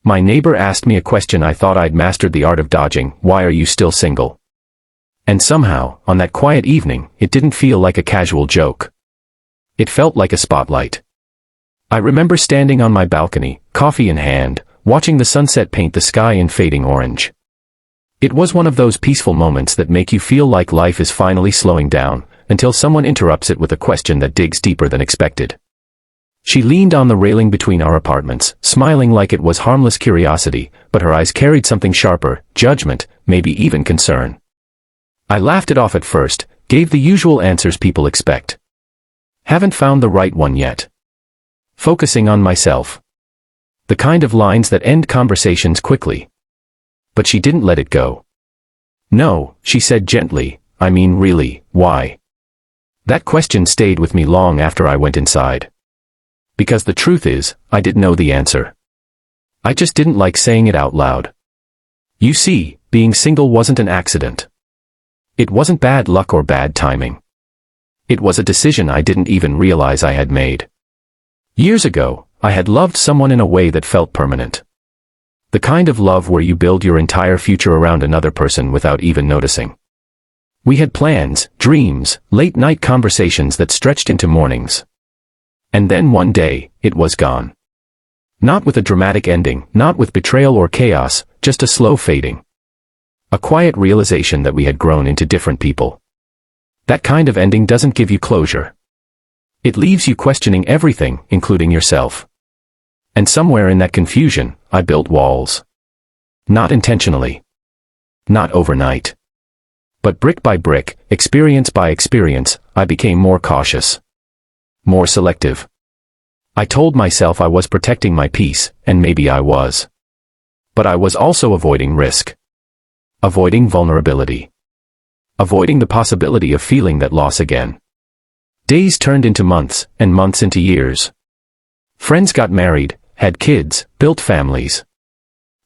My neighbor asked me a question I thought I'd mastered the art of dodging: why are you still single? And somehow, on that quiet evening, it didn't feel like a casual joke. It felt like a spotlight. I remember standing on my balcony, coffee in hand, watching the sunset paint the sky in fading orange. It was one of those peaceful moments that make you feel like life is finally slowing down, until someone interrupts it with a question that digs deeper than expected. She leaned on the railing between our apartments, smiling like it was harmless curiosity, but her eyes carried something sharper: judgment, maybe even concern. I laughed it off at first, gave the usual answers people expect. Haven't found the right one yet. Focusing on myself. The kind of lines that end conversations quickly. But she didn't let it go. No, she said gently, I mean really, why? That question stayed with me long after I went inside. Because the truth is, I didn't know the answer. I just didn't like saying it out loud. You see, being single wasn't an accident. It wasn't bad luck or bad timing. It was a decision I didn't even realize I had made. Years ago, I had loved someone in a way that felt permanent. The kind of love where you build your entire future around another person without even noticing. We had plans, dreams, late-night conversations that stretched into mornings. And then one day, it was gone. Not with a dramatic ending, not with betrayal or chaos, just a slow fading. A quiet realization that we had grown into different people. That kind of ending doesn't give you closure. It leaves you questioning everything, including yourself. And somewhere in that confusion, I built walls. Not intentionally. Not overnight. But brick by brick, experience by experience, I became more cautious. More selective. I told myself I was protecting my peace, and maybe I was. But I was also avoiding risk. Avoiding vulnerability. Avoiding the possibility of feeling that loss again. Days turned into months, and months into years. Friends got married, had kids, built families.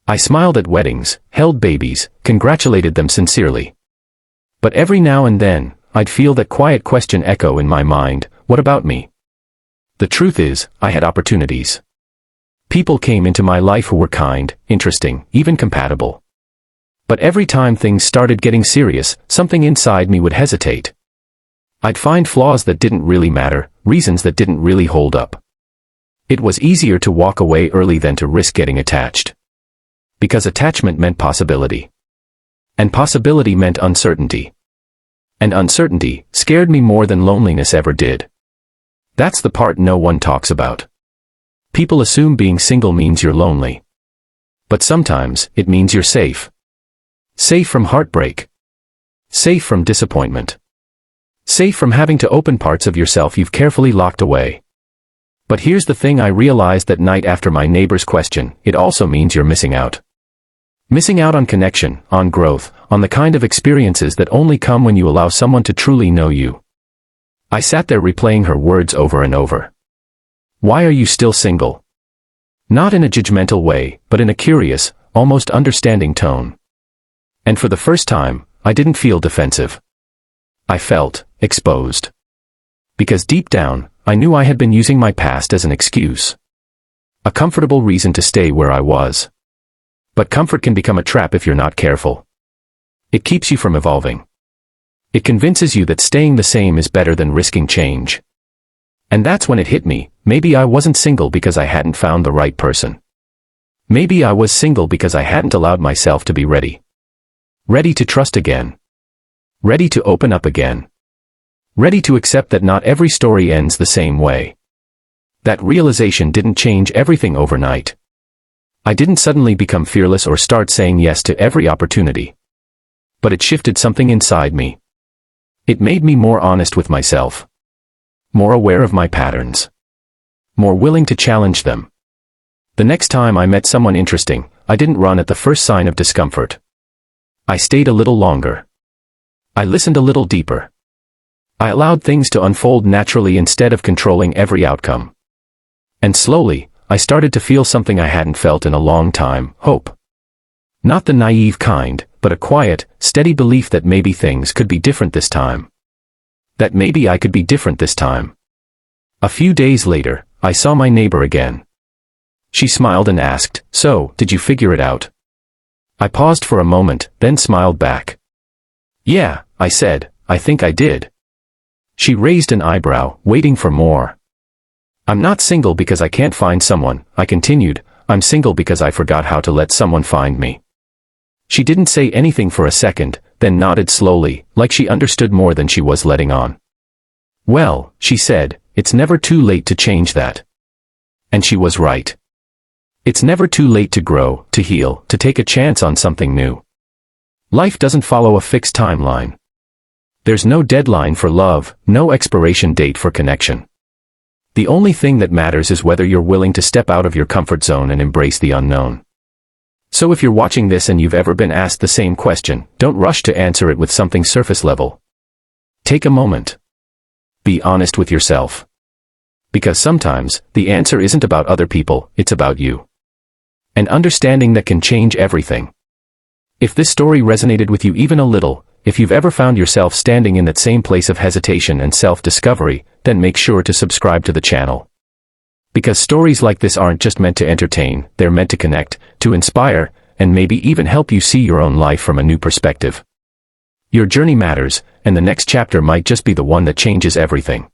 I smiled at weddings, held babies, congratulated them sincerely. But every now and then, I'd feel that quiet question echo in my mind: what about me? The truth is, I had opportunities. People came into my life who were kind, interesting, even compatible. But every time things started getting serious, something inside me would hesitate. I'd find flaws that didn't really matter, reasons that didn't really hold up. It was easier to walk away early than to risk getting attached. Because attachment meant possibility. And possibility meant uncertainty. And uncertainty scared me more than loneliness ever did. That's the part no one talks about. People assume being single means you're lonely. But sometimes, it means you're safe. Safe from heartbreak. Safe from disappointment. Safe from having to open parts of yourself you've carefully locked away. But here's the thing I realized that night after my neighbor's question: it also means you're missing out. Missing out on connection, on growth, on the kind of experiences that only come when you allow someone to truly know you. I sat there replaying her words over and over. Why are you still single? Not in a judgmental way, but in a curious, almost understanding tone. And for the first time, I didn't feel defensive. I felt exposed. Because deep down, I knew I had been using my past as an excuse. A comfortable reason to stay where I was. But comfort can become a trap if you're not careful. It keeps you from evolving. It convinces you that staying the same is better than risking change. And that's when it hit me: maybe I wasn't single because I hadn't found the right person. Maybe I was single because I hadn't allowed myself to be ready. Ready to trust again. Ready to open up again. Ready to accept that not every story ends the same way. That realization didn't change everything overnight. I didn't suddenly become fearless or start saying yes to every opportunity. But it shifted something inside me. It made me more honest with myself. More aware of my patterns. More willing to challenge them. The next time I met someone interesting, I didn't run at the first sign of discomfort. I stayed a little longer. I listened a little deeper. I allowed things to unfold naturally instead of controlling every outcome. And slowly, I started to feel something I hadn't felt in a long time: hope. Not the naive kind, but a quiet, steady belief that maybe things could be different this time. That maybe I could be different this time. A few days later, I saw my neighbor again. She smiled and asked, "So, did you figure it out?" I paused for a moment, then smiled back. "Yeah," I said, "I think I did." She raised an eyebrow, waiting for more. "I'm not single because I can't find someone," I continued. "I'm single because I forgot how to let someone find me." She didn't say anything for a second, then nodded slowly, like she understood more than she was letting on. "Well," she said, "it's never too late to change that." And she was right. It's never too late to grow, to heal, to take a chance on something new. Life doesn't follow a fixed timeline. There's no deadline for love, no expiration date for connection. The only thing that matters is whether you're willing to step out of your comfort zone and embrace the unknown. So if you're watching this and you've ever been asked the same question, don't rush to answer it with something surface level. Take a moment. Be honest with yourself. Because sometimes, the answer isn't about other people, it's about you. An understanding that can change everything. If this story resonated with you even a little, if you've ever found yourself standing in that same place of hesitation and self-discovery, then make sure to subscribe to the channel. Because stories like this aren't just meant to entertain, they're meant to connect, to inspire, and maybe even help you see your own life from a new perspective. Your journey matters, and the next chapter might just be the one that changes everything.